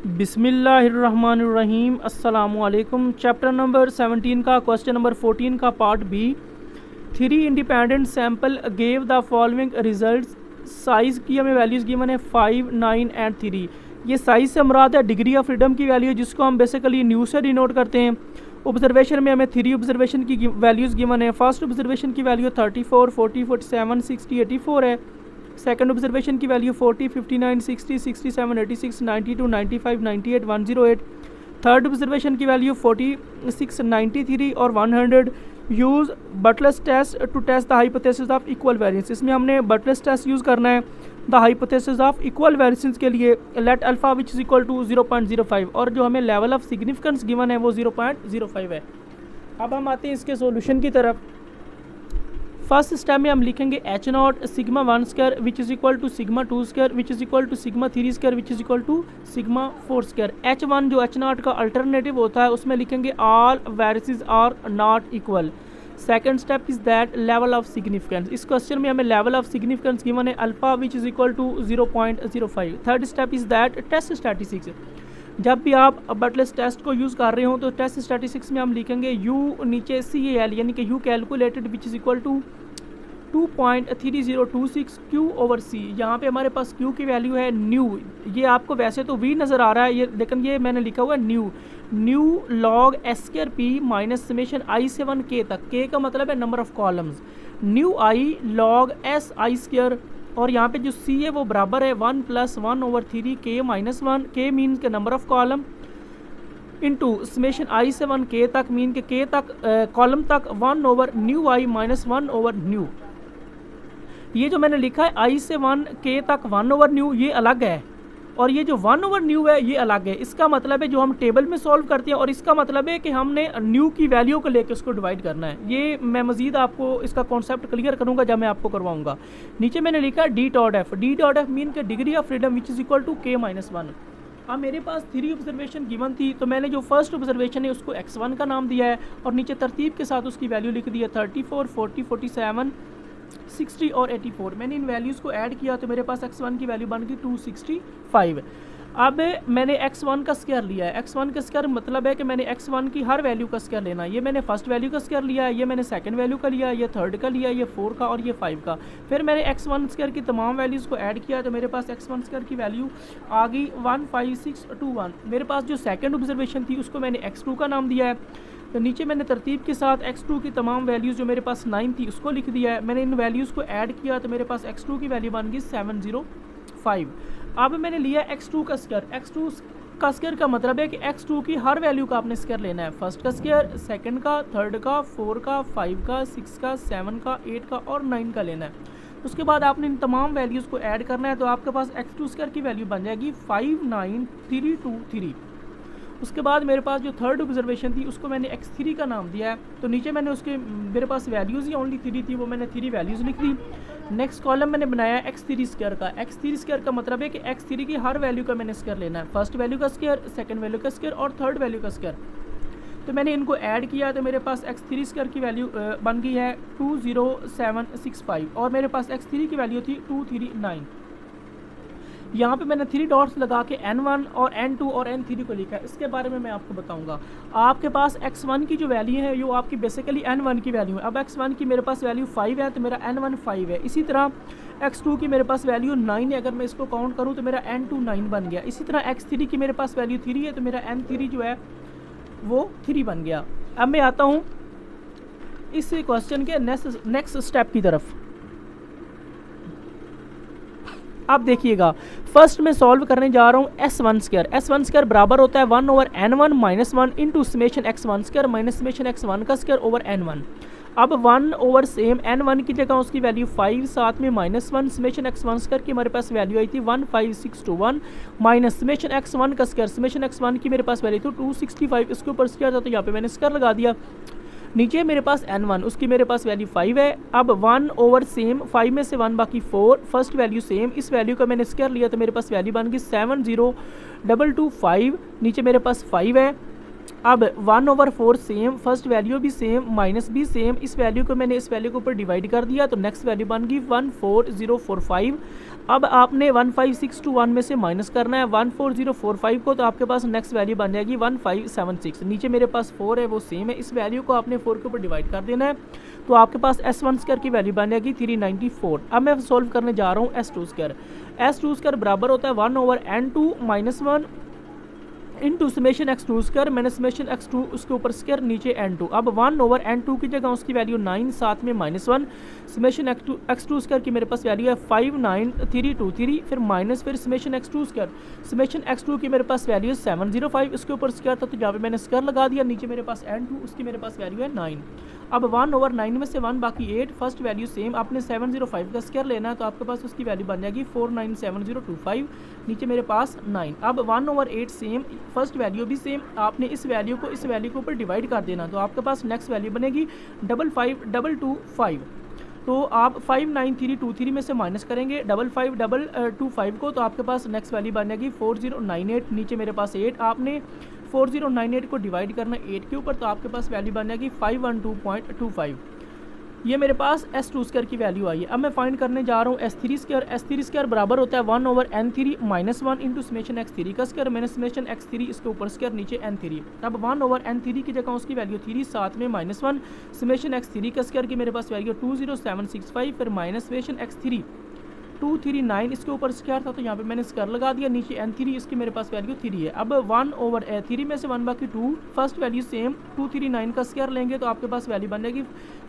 बिस्मिल्लाहिर्रहमानिर्रहीम अस्सलामुअलैकुम। Chapter number 17 का क्वेश्चन नंबर 14 का part B. 3 independent sample gave the following results. Size की हमें वैल्यूज़ गिवन है 5, 9 एंड 3। ये साइज़ से मुराद है डिग्री ऑफ फ्रीडम की वैल्यू, जिसको हम बेसिकली न्यू से डिनोट करते हैं। ऑब्जर्वेशन में हमें 3 ऑब्जर्वेशन की वैल्यूज़ गिवन है। फर्स्ट ऑब्जर्वेशन की वैल्यू 34, 40, 47, 60, 84 है। सेकंड ऑब्जर्वेशन की वैल्यू 40, 59, 60, 67, 86, 92, 95, 98, 108। थर्ड ऑब्जर्वेशन की वैल्यू 46, 93 और 100। Use Butler's test to test the hypothesis of equal variance. इसमें हमने बटलर्स टेस्ट यूज़ करना है the hypothesis of equal variance के लिए। Let alpha which is equal to 0.05 और जो हमें लेवल ऑफ सिग्निफिकेंस गिवन है वो 0.05 है। अब हम आते हैं इसके सॉल्यूशन की तरफ। फर्स्ट स्टेप में हम लिखेंगे H0 sigma 1 square which is equal to sigma 2 square which is equal to sigma 3 square which is equal to sigma 4 square. H1 जो H0 का अल्टरनेटिव होता है उसमें लिखेंगे all variances are not equal. Second step is that level of significance. इस question में हमें level of significance given है alpha which is equal to 0.05। Third step is that test statistics. जब भी आप बटलर्स टेस्ट को यूज़ कर रहे हो तो टेस्ट स्टैटिस्टिक्स में हम लिखेंगे यू नीचे CAL यानी कि U calculated which is equal to 2.3026 Q over C। यहाँ पे हमारे पास Q की वैल्यू है न्यू। ये आपको वैसे तो V नज़र आ रहा है ये, लेकिन ये मैंने लिखा हुआ है new log S square P minus summation I से 1 K तक। K का मतलब है number of columns. New I log S I square और यहाँ पे जो C है वो बराबर है 1 + 1 over 3 K minus 1। K means K number of column into summation I से 1 K तक मीन के K तक कॉलम तक 1 over new I minus 1 over new. ये जो मैंने लिखा है I से 1 K तक 1 ओवर न्यू ये अलग है और ये जो 1 ओवर न्यू है ये अलग है। इसका मतलब है जो हम टेबल में सॉल्व करते हैं और इसका मतलब है कि हमने न्यू की वैल्यू को लेकर उसको डिवाइड करना है। ये मैं मजीद आपको इसका कॉन्सेप्ट क्लियर करूंगा जब मैं आपको करवाऊंगा। नीचे मैंने लिखा है D.F। D.F मीन के degree of freedom which is equal to K minus 1। अब मेरे पास 3 ऑब्जर्वेशन गिवन थी तो मैंने जो फर्स्ट ऑब्जर्वेशन है उसको X1 का नाम दिया है और नीचे तरतीब के साथ उसकी वैल्यू लिख दी है 34, 40, 47, 60 और 84। मैंने इन वैल्यूज़ को ऐड किया तो मेरे पास X1 की वैल्यू बन गई 265। अब मैंने X1 का स्क्वायर लिया है। X1 का स्क्वायर मतलब है कि मैंने X1 की हर वैल्यू का स्क्वायर लेना है। ये मैंने फर्स्ट वैल्यू का स्क्वायर लिया है, ये मैंने सेकंड वैल्यू का लिया है, ये थर्ड का लिया है, ये 4 का और ये 5 का। फिर मैंने X1 स्क्वायर की तमाम वैल्यूज़ को ऐड किया तो मेरे पास X1 स्क्वायर की वैल्यू आ गई 15621। मेरे पास जो सेकेंड ऑब्जर्वेशन थी उसको मैंने X2 का नाम दिया है। तो नीचे मैंने तरतीब के साथ X2 की तमाम वैल्यूज़ जो मेरे पास 9 थी उसको लिख दिया है। मैंने इन वैल्यूज़ को ऐड किया तो मेरे पास X2 की वैल्यू बन गई 705। अब मैंने लिया X2 का स्क्वायर। X2 का स्क्वायर का मतलब है कि X2 की हर वैल्यू का आपने स्क्वायर लेना है। फर्स्ट का स्क्वायर, सेकंड का, थर्ड का, 4 का, 5 का, 6 का, 7 का, 8 का और 9 का लेना है। उसके बाद आपने इन तमाम वैल्यूज़ को ऐड करना है तो आपके पास X2 स्क्वायर की वैल्यू बन जाएगी 59323। उसके बाद मेरे पास जो थर्ड ऑब्जर्वेशन थी उसको मैंने X3 का नाम दिया है। तो नीचे मैंने उसके मेरे पास वैल्यूज़ ही ओनली 3 थी, वो मैंने 3 वैल्यूज़ लिख दी। नेक्स्ट कॉलम मैंने बनाया X3 स्क्वायर का। X3 स्क्वायर का मतलब है कि X3 की हर वैल्यू का मैंने स्क्वायर लेना है। फर्स्ट वैल्यू का स्क्वायर, सेकंड वैल्यू का स्क्वायर और थर्ड वैल्यू का स्क्वायर। तो मैंने इनको ऐड किया तो मेरे पास X3 स्क्वायर की वैल्यू बन गई है 20765 और मेरे पास X3 की वैल्यू थी 239। यहाँ पे मैंने 3 डॉट्स लगा के N1 और N2 और N3 को लिखा है। इसके बारे में मैं आपको बताऊंगा। आपके पास X1 की जो वैल्यू है वो आपकी बेसिकली N1 की वैल्यू है। अब X1 की मेरे पास वैल्यू 5 है तो मेरा N1 5 है। इसी तरह X2 की मेरे पास वैल्यू 9 है, अगर मैं इसको काउंट करूँ तो मेरा N2 9 बन गया। इसी तरह X3 की मेरे पास वैल्यू 3 है तो मेरा N3 जो है वो 3 बन गया। अब मैं आता हूँ इस क्वेश्चन के नेक्स्ट स्टेप की तरफ। अब देखिएगा, फर्स्ट मैं सॉल्व करने जा रहा हूँ S1 स्क्वायर। S1 स्क्वायर बराबर होता है 1 over N1 minus 1 into summation X1 square minus summation X1 का स्क्वायर ओवर N1। अब 1 ओवर सेम N1 की जगह उसकी वैल्यू 5 साथ में माइनस 1 समेशन X1 स्क्वायर की हमारे पास वैल्यू आई थी 15621 माइनस समेशन X1 का स्क्वायर। समेशन X1 की मेरे पास वैल्यू थी 265। इसके ऊपर स्क्वायर था तो यहाँ पे मैंने स्क्वायर लगा दिया। नीचे मेरे पास N1 उसकी मेरे पास वैल्यू 5 है। अब 1 ओवर सेम 5 में से 1 बाकी 4, फर्स्ट वैल्यू सेम, इस वैल्यू का मैंने स्क्वायर लिया तो मेरे पास वैल्यू बन गई 70225। नीचे मेरे पास 5 है। अब 1 ओवर 4 सेम, फर्स्ट वैल्यू भी सेम, माइनस भी सेम, इस वैल्यू को मैंने इस वैल्यू के ऊपर डिवाइड कर दिया तो नेक्स्ट वैल्यू बन गई 14045। अब आपने 15621 में से माइनस करना है 14045 को, तो आपके पास नेक्स्ट वैल्यू बन जाएगी 1576। नीचे मेरे पास 4 है वो सेम है, इस वैल्यू को आपने 4 के ऊपर डिवाइड कर देना है, तो आपके पास S1 स्क्वायर की वैल्यू बन जाएगी 394। अब मैं सॉल्व करने जा रहा हूँ S2 स्क्वायर। S2 स्क्वायर बराबर होता है 1/n2 - 1 into summation x2 square मैंने समेशन x2 उसके ऊपर स्क्वायर नीचे n2। अब 1/n2 की जगह उसकी वैल्यू 9 साथ में -1 समेशन x2 स्क्वायर की मेरे पास वैल्यू है 59323 फिर माइनस फिर summation x2 square summation x2 की मेरे पास वैल्यू है 705 इसके ऊपर स्क्वायर था तो जहाँ पे मैंने स्क्वायर लगा दिया, नीचे मेरे पास n2 उसकी मेरे पास वैल्यू है 9। अब 1/9 में से 1 बाकी 8 फर्स्ट वैल्यू सेम, आपने 705 का स्क्वायर लेना है तो आपके पास उसकी वैल्यू बन जाएगी 497025 नीचे मेरे पास 9। अब 1/8 सेम फर्स्ट वैल्यू भी सेम, आपने इस वैल्यू को इस वैल्यू के ऊपर डिवाइड कर देना तो आपके पास नेक्स्ट वैल्यू बनेगी 55225। तो आप 59323 में से माइनस करेंगे 55225 को, तो आपके पास नेक्स्ट वैल्यू बन जाएगी 4098 नीचे मेरे पास 8, आपने 4098 को डिवाइड करना 8 के ऊपर तो आपके पास वैल्यू बन जाएगी 512.25। ये मेरे पास S2 स्क्वायर की वैल्यू आई है। अब मैं फाइंड करने जा रहा हूँ S3 स्क्वायर। S3 स्क्वायर बराबर होता है 1/n3 - 1 इंटू समेशन x3 का स्क्वायर मैंने समेशन x3 इसके ऊपर स्क्वायर नीचे n3। अब 1/n3 की जगह उसकी वैल्यू 3 साथ में -1 समेशन x3 का स्क्वायर की मेरे पास वैल्यू 20765 फिर माइनस समेशन x3 239 इसके ऊपर स्क्वायर था तो यहाँ पे मैंने स्क्वायर लगा दिया, नीचे n3 इसकी मेरे पास वैल्यू 3 है। अब 1/3 में से 1 बाकी 2 फर्स्ट वैल्यू सेम 239 का स्क्वायर लेंगे तो आपके पास वैल्यू बन जाएगी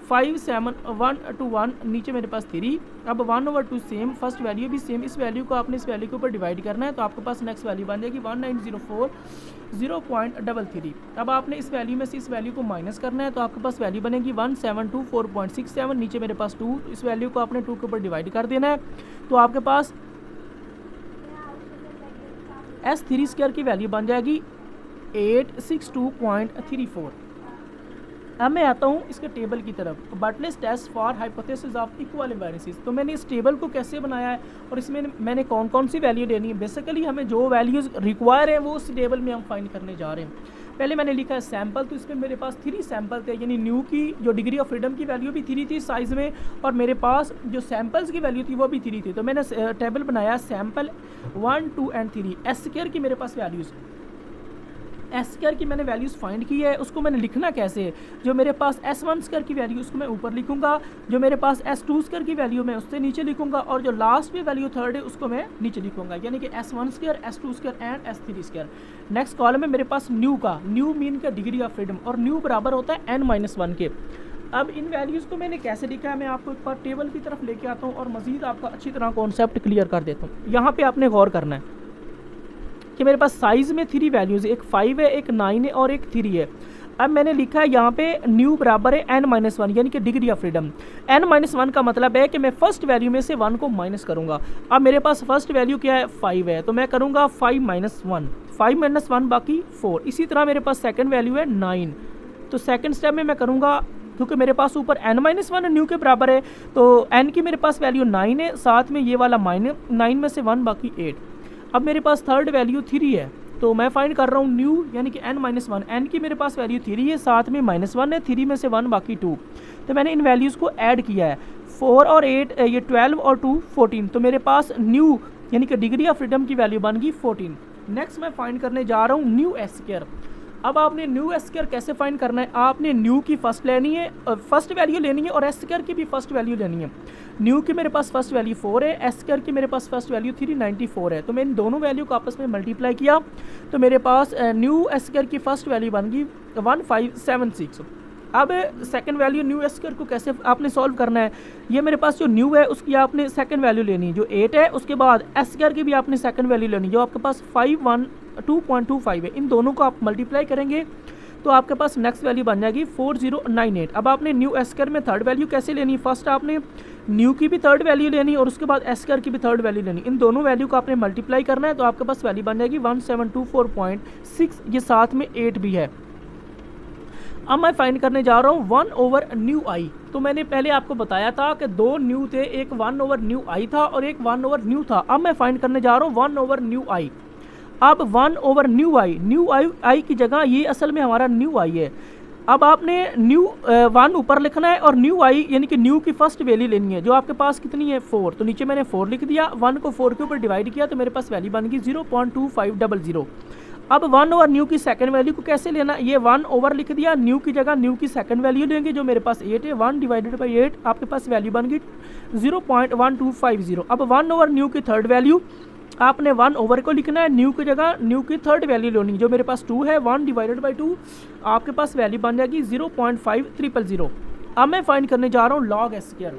57121 नीचे मेरे पास 3। अब 1/2 सेम फर्स्ट वैल्यू भी सेम, इस वैल्यू को आपने इस वैल्यू के ऊपर डिवाइड करना है तो आपके पास नेक्स्ट वैल्यू बन जाएगी 1904.0.33। अब आपने इस वैल्यू में से इस वैल्यू को माइनस करना है तो आपके पास वैल्यू बनेगी 1724.67 नीचे मेरे पास 2, इस वैल्यू को आपने 2 के ऊपर डिवाइड कर देना है तो आपके पास S3 स्क्वायर की वैल्यू बन जाएगी 862.34। अब मैं आता हूँ इसके टेबल की तरफ, Bartlett's test for hypothesis of equal invariances. तो मैंने इस टेबल को कैसे बनाया है और इसमें मैंने कौन कौन सी वैल्यू लेनी है, बेसिकली हमें जो वैल्यूज़ रिक्वायर है वो उस टेबल में हम फाइंड करने जा रहे हैं। पहले मैंने लिखा है सैम्पल, तो इसमें मेरे पास 3 सैम्पल थे, यानी न्यू की जो डिग्री ऑफ फ्रीडम की वैल्यू भी 3 थी साइज़ में और मेरे पास जो सैम्पल्स की वैल्यू थी वो भी 3 थी। तो मैंने टेबल बनाया सैम्पल 1, 2 एंड 3। एस स्क्वायर की मेरे पास वैल्यूज़ एस स्क्वायर की मैंने वैल्यूज़ फाइंड की है, उसको मैंने लिखना कैसे है, जो मेरे पास S1 स्क्वायर की वैल्यू उसको मैं ऊपर लिखूंगा, जो मेरे पास S2 स्क्वायर की वैल्यू मैं उससे नीचे लिखूंगा और जो लास्ट में वैल्यू थर्ड है उसको मैं नीचे लिखूंगा, यानी कि S1 square, S2 square and S3 square. Next column में मेरे पास न्यू का, न्यू मीन का डिग्री ऑफ फ्रीडम और न्यू बराबर होता है n-1 के। अब इन वैल्यूज़ को मैंने कैसे लिखा है मैं आपको एक बार टेबल की तरफ लेके आता हूँ और मज़ीद आपका अच्छी तरह कॉन्सेप्ट क्लियर कर देता हूँ। यहाँ पर आपने गौर करना है कि मेरे पास साइज़ में 3 वैल्यूज़, एक 5 है, एक 9 है और एक 3 है। अब मैंने लिखा है यहाँ पे न्यू बराबर है n-1 यानी कि डिग्री ऑफ फ्रीडम। n-1 का मतलब है कि मैं फर्स्ट वैल्यू में से 1 को माइनस करूँगा। अब मेरे पास फर्स्ट वैल्यू क्या है 5 है तो मैं करूँगा 5 - 1, 5 - 1 बाकी 4। इसी तरह मेरे पास सेकंड वैल्यू है 9 तो सेकंड स्टेप में मैं करूँगा, क्योंकि मेरे पास ऊपर n-1 न्यू के बराबर है तो n की मेरे पास वैल्यू 9 है, साथ में ये वाला -9 में से 1 बाकी 8। अब मेरे पास थर्ड वैल्यू 3 है तो मैं फाइंड कर रहा हूँ न्यू यानी कि n-1, n की मेरे पास वैल्यू 3 है, साथ में -1 है, 3 में से 1 बाकी 2। तो मैंने इन वैल्यूज़ को ऐड किया है 4 और 8 ये 12 और 2 14, तो मेरे पास न्यू यानी कि डिग्री ऑफ फ्रीडम की वैल्यू बन गई 14। नेक्स्ट मैं फाइंड करने जा रहा हूँ न्यू एस स्क्वायर। अब आपने न्यू एस स्क्वायर कैसे फाइंड करना है, आपने न्यू की फर्स्ट लेनी है, फर्स्ट वैल्यू लेनी है और एस स्क्वायर की भी फर्स्ट वैल्यू लेनी है। न्यू की मेरे पास फर्स्ट वैल्यू 4 है, एस स्क्वायर की मेरे पास फर्स्ट वैल्यू 394 है, तो मैं इन दोनों वैल्यू को आपस में मल्टीप्लाई किया तो मेरे पास न्यू एस स्क्वायर की फर्स्ट वैल्यू बन गई 1576। अब second value new S square को कैसे आपने सॉल्व करना है, ये मेरे पास जो न्यू है उसकी आपने सेकंड वैल्यू लेनी है जो 8 है, उसके बाद एस स्क्वायर की भी आपने सेकंड वैल्यू लेनी जो आपके पास 512.25 है। इन दोनों को आप मल्टीप्लाई करेंगे तो आपके पास नेक्स्ट वैल्यू बन जाएगी 4098। अब आपने न्यू एस स्क्वायर में थर्ड वैल्यू कैसे लेनी है, फर्स्ट आपने न्यू की भी थर्ड वैल्यू लेनी और उसके बाद एस स्क्वायर की भी थर्ड वैल्यू लेनी, इन दोनों वैल्यू को आपने मल्टीप्लाई करना है तो आपके पास वैल्यू बन जाएगी 1724.6, ये साथ में 8 भी है। अब मैं फाइंड करने जा रहा हूँ 1/न्यू तो मैंने पहले आपको बताया था कि 2 न्यू थे, एक 1/न्यू था और एक 1/न्यू था। अब मैं फाइंड करने जा रहा हूँ 1/न्यू। अब 1/न्यू आई की जगह ये असल में हमारा न्यू आई है, अब आपने न्यू 1 ऊपर लिखना है और न्यू आई यानी कि न्यू की फर्स्ट वैल्यू लेनी है, जो आपके पास कितनी है 4, तो नीचे मैंने 4 लिख दिया, 1 को 4 के ऊपर डिवाइड किया तो मेरे पास वैल्यू बन गई 0.2500। अब 1 ओवर न्यू की सेकंड वैल्यू को कैसे लेना, ये 1 ओवर लिख दिया, न्यू की जगह न्यू की सेकंड वैल्यू लेंगे जो मेरे पास 8 है, 1 डिवाइडेड बाई 8 आपके पास वैल्यू बन गई 0.1250। अब 1 ओवर न्यू की थर्ड वैल्यू आपने 1 ओवर को लिखना है, न्यू की जगह न्यू की थर्ड वैल्यू लेनी जो मेरे पास 2 है, 1 डिवाइडेड बाई 2 आपके पास वैल्यू बन जाएगी 0.5300। अब मैं फाइंड करने जा रहा हूँ लॉग एस स्क्वायर।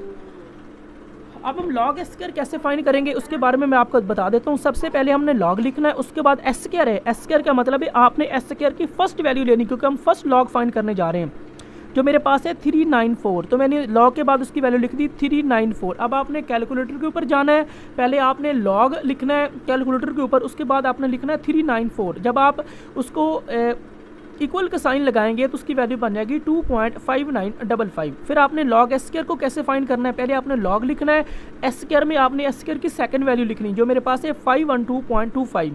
अब हम लॉग एस स्क्वायर कैसे फाइंड करेंगे उसके बारे में मैं आपको बता देता हूँ। सबसे पहले हमने लॉग लिखना है, उसके बाद एस स्क्वायर है। एस स्क्वायर का मतलब है आपने एस स्क्वायर की फर्स्ट वैल्यू लेनी, क्योंकि हम फर्स्ट लॉग फाइंड करने जा रहे हैं जो मेरे पास है 394, तो मैंने लॉग के बाद उसकी वैल्यू लिख दी 394। अब आपने कैलकुलेटर के ऊपर जाना है, पहले आपने लॉग लिखना है कैलकुलेटर के ऊपर, उसके बाद आपने लिखना है 394। जब आप उसको इक्वल का साइन लगाएंगे तो उसकी वैल्यू बन जाएगी 2.5955। फिर आपने लॉग एस स्क्वायर को कैसे फाइंड करना है, पहले आपने लॉग लिखना है, एस स्क्वायर में आपने एस स्क्वायर की सेकंड वैल्यू लिखनी जो मेरे पास है 512.25।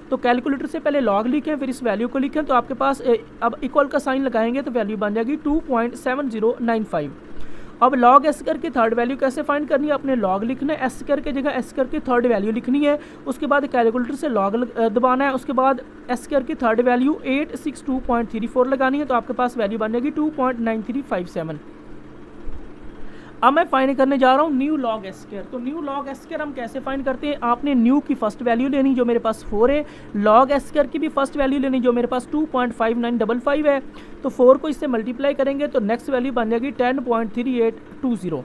तो कैलकुलेटर से पहले लॉग लिखें फिर इस वैल्यू को लिखें, तो आपके पास अब इक्वल का साइन लगाएंगे तो वैल्यू बन जाएगी 2.7095। अब लॉग एस स्क्वायर की थर्ड वैल्यू कैसे फाइंड करनी है, अपने लॉग लिखना है, एस स्क्वायर की जगह एस स्क्वायर की थर्ड वैल्यू लिखनी है, उसके बाद कैलकुलेटर से लॉग दबाना है, उसके बाद एस स्क्वायर की थर्ड वैल्यू 862.34 लगानी है, तो आपके पास वैल्यू बन जाएगी 2.9357। अब मैं फाइंड करने जा रहा हूँ न्यू लॉग एस स्क्वायर। तो न्यू लॉग एस स्क्वायर हम कैसे फाइंड करते हैं, आपने न्यू की फर्स्ट वैल्यू लेनी जो मेरे पास 4 है, लॉग एस स्क्वायर की भी फर्स्ट वैल्यू लेनी जो मेरे पास 2.5955 है, तो 4 को इससे मल्टीप्लाई करेंगे तो नेक्स्ट वैल्यू बन जाएगी 10.3820।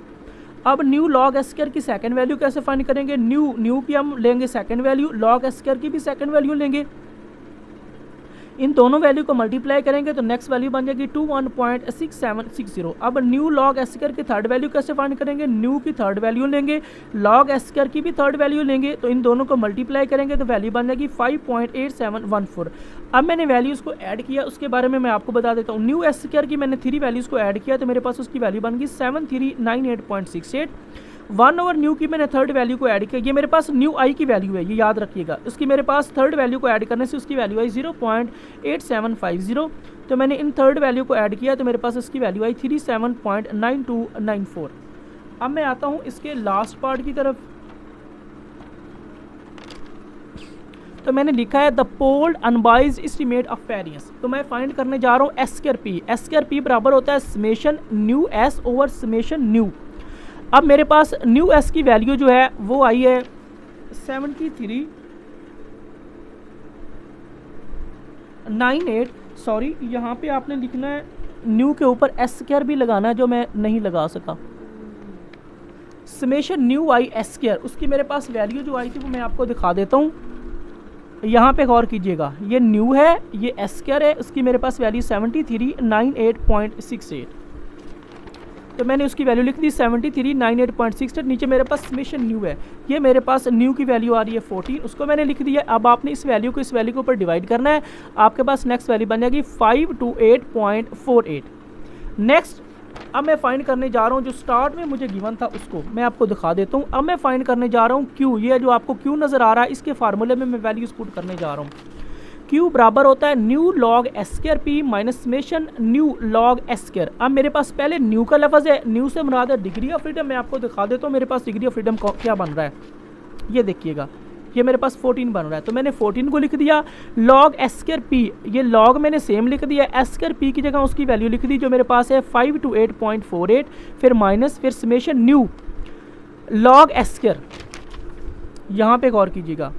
अब न्यू लॉग एस स्क्वायर की सेकंड वैल्यू कैसे फाइंड करेंगे, न्यू की हम लेंगे second value, log S square की भी सेकंड वैल्यू लेंगे, इन दोनों वैल्यू को मल्टीप्लाई करेंगे तो नेक्स्ट वैल्यू बन जाएगी 21.6760। अब न्यू लॉग एस स्क्वायर की थर्ड वैल्यू कैसे फाइंड करेंगे, न्यू की थर्ड वैल्यू लेंगे, लॉग एस स्क्वायर की भी थर्ड वैल्यू लेंगे, तो इन दोनों को मल्टीप्लाई करेंगे तो वैल्यू बन जाएगी 5.8714। अब मैंने वैल्यूज़ को ऐड किया, उसके बारे में मैं आपको बता देता हूँ। न्यू एस स्क्वायर की मैंने 3 वैल्यूज़ को ऐड किया तो मेरे पास उसकी वैल्यू बन गई 7398.68। 1 ओवर न्यू की मैंने थर्ड वैल्यू को ऐड किया, ये मेरे पास न्यू आई की वैल्यू है, ये याद रखिएगा, उसकी मेरे पास थर्ड वैल्यू को ऐड करने से उसकी वैल्यू आई 0.8750। तो मैंने इन थर्ड वैल्यू को ऐड किया तो मेरे पास उसकी वैल्यू आई 37.9294। अब मैं आता हूँ इसके लास्ट पार्ट की तरफ। तो मैंने लिखा है the polled unbiased estimate of variance. तो मैं फाइंड करने जा रहा हूँ S square P. S square P बराबर होता है summation new S over summation new. अब मेरे पास न्यू एस की वैल्यू जो है वो आई है 7398। सॉरी, यहाँ पे आपने लिखना है न्यू के ऊपर एस स्क्वायर भी लगाना है जो मैं नहीं लगा सका। Summation new I S square, उसकी मेरे पास वैल्यू जो आई थी वो मैं आपको दिखा देता हूँ। यहाँ पे गौर कीजिएगा, ये न्यू है, ये एस स्क्वायर है, उसकी मेरे पास वैल्यू 7398.68। तो मैंने उसकी वैल्यू लिख दी 7398.68। नीचे मेरे पास समेशन न्यू है, ये मेरे पास न्यू की वैल्यू आ रही है 14, उसको मैंने लिख दिया। अब आपने इस वैल्यू को इस वैल्यू के ऊपर डिवाइड करना है, आपके पास नेक्स्ट वैल्यू बन जाएगी 528.48। नेक्स्ट अब मैं फाइंड करने जा रहा हूँ जो स्टार्ट में मुझे गिवन था उसको मैं आपको दिखा देता हूँ। अब मैं फाइंड करने जा रहा हूँ क्यू, ये जो आपको क्यू नज़र आ रहा है इसके फार्मूले में मैं वैल्यूज पुट करने जा रहा हूँ। क्यू बराबर होता है new log S square P minus summation new log S square. अब मेरे पास पहले न्यू का लफ्ज़ है, न्यू से मुराद है डिग्री ऑफ फ्रीडम। मैं आपको दिखा देता हूँ मेरे पास डिग्री ऑफ फ्रीडम क्या बन रहा है, ये देखिएगा, ये मेरे पास 14 बन रहा है। तो मैंने 14 को लिख दिया। लॉग एस स्क्वायर पी, ये लॉग मैंने सेम लिख दिया, एस स्क्वायर पी की जगह उसकी वैल्यू लिख दी जो मेरे पास है 528.48, फिर माइनस, फिर summation new log S square. यहाँ पे गौर कीजिएगा,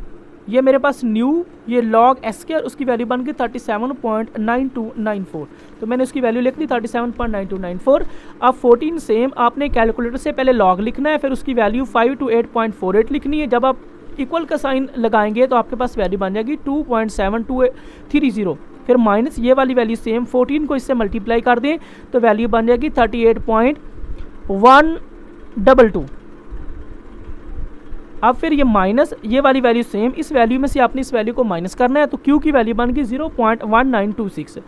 ये मेरे पास न्यू, ये लॉग एस स्क्वायर, उसकी वैल्यू बन गई 37.9294। तो मैंने उसकी वैल्यू लिख दी 37.9294। अब 14 सेम आपने कैलकुलेटर से पहले लॉग लिखना है, फिर उसकी वैल्यू 528.48 लिखनी है। जब आप इक्वल का साइन लगाएंगे तो आपके पास वैल्यू बन जाएगी 2.7230। फिर माइनस ये वाली वैल्यू सेम 14 को इससे मल्टीप्लाई कर दें तो वैल्यू बन जाएगी 38.122। अब फिर ये माइनस ये वाली वैल्यू सेम, इस वैल्यू में से आपने इस वैल्यू को माइनस करना है, तो क्यू की वैल्यू बन गई 0.1926।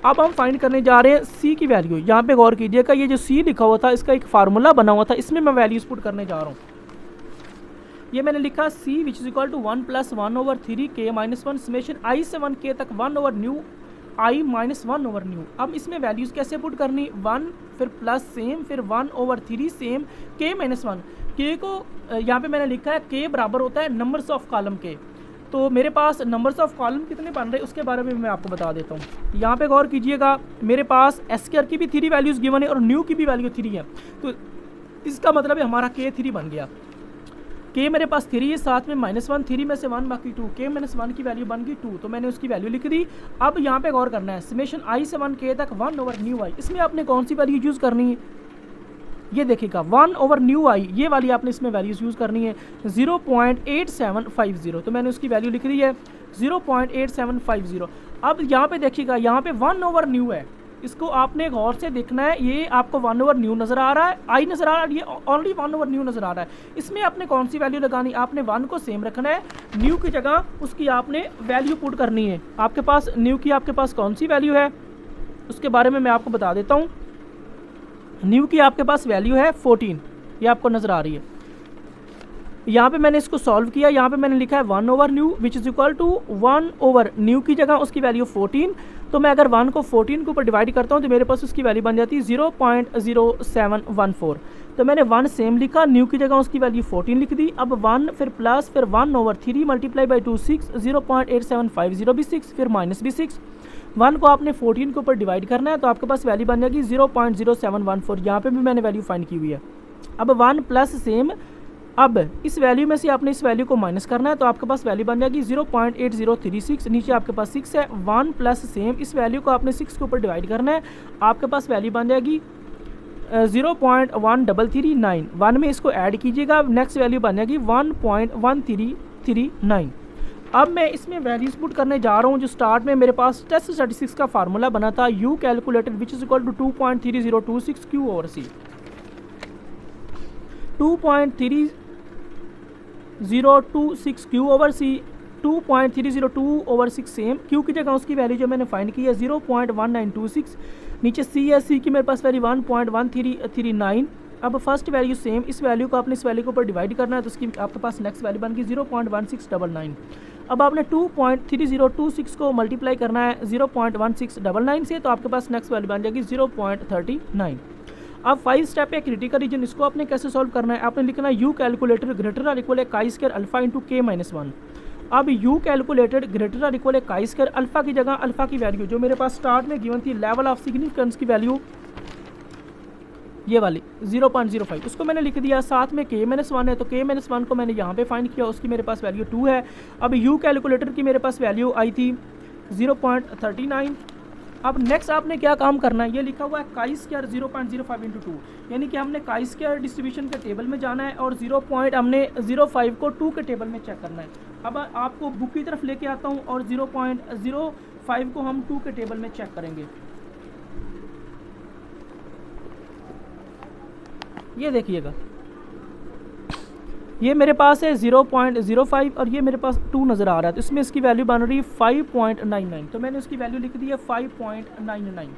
अब हम फाइंड करने जा रहे हैं सी की वैल्यू। यहाँ पे गौर कीजिएगा, ये जो सी लिखा हुआ था इसका एक फार्मूला बना हुआ था, इसमें मैं वैल्यूज पुट करने जा रहा हूँ। ये मैंने लिखा C which is equal to 1 + 1/3 k - 1 summation i से 1 k तक 1 over nu I minus 1 over nu. अब इसमें वैल्यूज़ कैसे पुट करनी, 1 फिर प्लस सेम फिर 1 ओवर 3 सेम के माइनस 1। के को यहाँ पे मैंने लिखा है के बराबर होता है नंबर्स ऑफ कॉलम के। तो मेरे पास नंबर्स ऑफ कॉलम कितने बन रहे हैं उसके बारे में मैं आपको बता देता हूँ। यहाँ पे गौर कीजिएगा, मेरे पास एसकेआर की भी 3 वैल्यूज़ गिवन है और न्यू की भी वैल्यू 3 है। तो इसका मतलब है हमारा के 3 बन गया। के मेरे पास 3 है, साथ में -1, 3 में से 1 बाकी 2, के -1 की वैल्यू बन गई 2। तो मैंने उसकी वैल्यू लिख दी। अब यहाँ पे गौर करना है, समेशन आई से 1 के तक 1 ओवर न्यू आई, इसमें आपने कौन सी वैल्यू यूज़ करनी है, ये देखिएगा 1 ओवर न्यू आई, ये वाली आपने इसमें वैल्यूज़ यूज़ करनी है 0.8750। तो मैंने उसकी वैल्यू लिख दी है 0.8750। अब यहाँ पे देखिएगा, यहाँ पे 1 ओवर न्यू है, इसको आपने गौर से देखना है। ये आपको 1 ओवर न्यू नज़र आ रहा है, आई नज़र आ रहा है, ये ऑनली 1 ओवर न्यू नज़र आ रहा है। इसमें आपने कौन सी वैल्यू लगानी, आपने 1 को सेम रखना है, न्यू की जगह उसकी आपने वैल्यू पुट करनी है। आपके पास न्यू की आपके पास कौन सी वैल्यू है उसके बारे में मैं आपको बता देता हूँ। न्यू की आपके पास वैल्यू है 14, ये आपको नज़र आ रही है। यहाँ पे मैंने इसको सॉल्व किया, यहाँ पे मैंने लिखा है 1 over nu which is equal to 1 over nu की जगह उसकी वैल्यू 14। तो मैं अगर 1 को 14 के ऊपर डिवाइड करता हूँ तो मेरे पास उसकी वैल्यू बन जाती है 0.0714। तो मैंने 1 सेम लिखा, न्यू की जगह उसकी वैल्यू 14 लिख दी। अब 1 फिर प्लस फिर 1 ओवर 3 मल्टीप्लाई बाई 2 6, 0.8750 भी 6 फिर माइनस भी 6। 1 को आपने 14 के ऊपर डिवाइड करना है तो आपके पास वैल्यू बन जाएगी 0.0714। यहाँ पे भी मैंने वैल्यू फाइंड की हुई है। अब 1 प्लस सेम, अब इस वैल्यू में से आपने इस वैल्यू को माइनस करना है तो आपके पास वैल्यू बन जाएगी 0.8036। नीचे आपके पास 6 है, 1 प्लस सेम, इस वैल्यू को आपने 6 के ऊपर डिवाइड करना है, आपके पास वैल्यू बन जाएगी 0.1339। 1 में इसको ऐड कीजिएगा, नेक्स्ट वैल्यू बन जाएगी 1.1339। अब मैं इसमें वैल्यूज पुट करने जा रहा हूँ जो स्टार्ट में मेरे पास टेस्ट स्टैटिस्टिक्स का फार्मूला बना था, U calculated which is equal to 2.3026 Q over C. 2.3026 Q over सी, 2.302 ओवर 6 सेम, क्यू की जगह उसकी वैल्यू जो मैंने फाइंड की है 0.1926। नीचे सी है, सी की मेरे पास वैल्यू 1.1339। अब फर्स्ट वैल्यू सेम, इस वैल्यू को आपने इस वैल्यू के ऊपर डिवाइड करना है तो उसकी आपके पास नेक्स्ट वैल्यू बन गई 0.1699। अब आपने 2.3026 को मल्टीप्लाई करना है 0.1699 से, तो आपके पास नेक्स्ट वैल्यू बन जाएगी 0.39। अब 5 स्टेप है क्रिटिकल रीजन, इसको आपने कैसे सॉल्व करना है, आपने लिखना है यू कैलकुलेटेड ग्रेटर और इक्वल है काई square alpha into K minus 1। अब यू कैलकुलेटेड ग्रेटर और इक्वल है काई स्क्वायर, अल्फा की जगह अल्फा की वैल्यू जो मेरे पास स्टार्ट में गिवन थी, लेवल ऑफ सिग्निफिकेंस की वैल्यू ये वाली 0.05, उसको मैंने लिख दिया। साथ में के माइनस 1 है तो के माइनस 1 को मैंने यहाँ पे फाइंड किया, उसकी मेरे पास वैल्यू 2 है। अब यू कैलकुलेटर की मेरे पास वैल्यू आई थी 0.39। अब नेक्स्ट आपने क्या काम करना है, ये लिखा हुआ है काई स्क्वायर 0.05 इंटू 2, यानी कि हमने काई स्क्वायर डिस्ट्रीब्यूशन के टेबल में जाना है और 0.05 को 2 के टेबल में चेक करना है। अब आपको बुक की तरफ लेके आता हूँ और 0.05 को हम 2 के टेबल में चेक करेंगे। ये देखिएगा, ये मेरे पास है 0.05 और ये मेरे पास 2 नज़र आ रहा है, तो इसमें इसकी वैल्यू बन रही है 5.99। तो मैंने उसकी वैल्यू लिख दी है 5.99।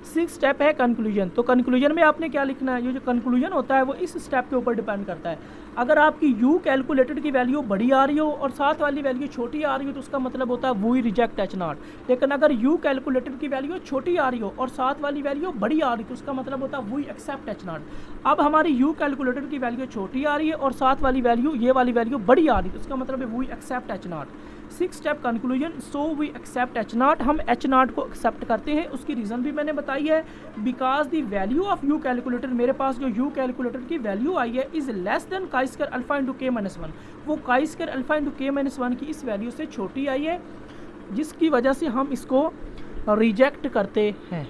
6 स्टेप है कंक्लूजन, तो कंक्लूजन में आपने क्या लिखना है, ये जो कंक्लूजन होता है वो इस स्टेप के ऊपर डिपेंड करता है। अगर आपकी यू कैलकुलेटेड की वैल्यू बड़ी आ रही हो और साथ वाली वैल्यू छोटी आ रही हो तो उसका मतलब होता है वी रिजेक्ट एच नॉट। लेकिन अगर यू कैलकुलेटेड की वैल्यू छोटी आ रही हो और साथ वाली वैल्यू बड़ी आ रही तो उसका मतलब होता है वी एक्सेप्ट एच नॉट। अब हमारी यू कैलकुलेटेड की वैल्यू छोटी आ रही है और साथ वाली वैल्यू ये वाली वैल्यू बड़ी आ रही है तो उसका मतलब है we accept H naught. 6 step conclusion, so we accept H naught, हम एच नॉट को एक्सेप्ट करते हैं। उसकी रीज़न भी मैंने बताई है, because the value of U calculator, मेरे पास जो यू कैलकुलेटर की वैल्यू आई है is less than chi square alpha into K minus 1, वो chi square alpha into K minus 1 की इस वैल्यू से छोटी आई है, जिसकी वजह से हम इसको रिजेक्ट करते हैं।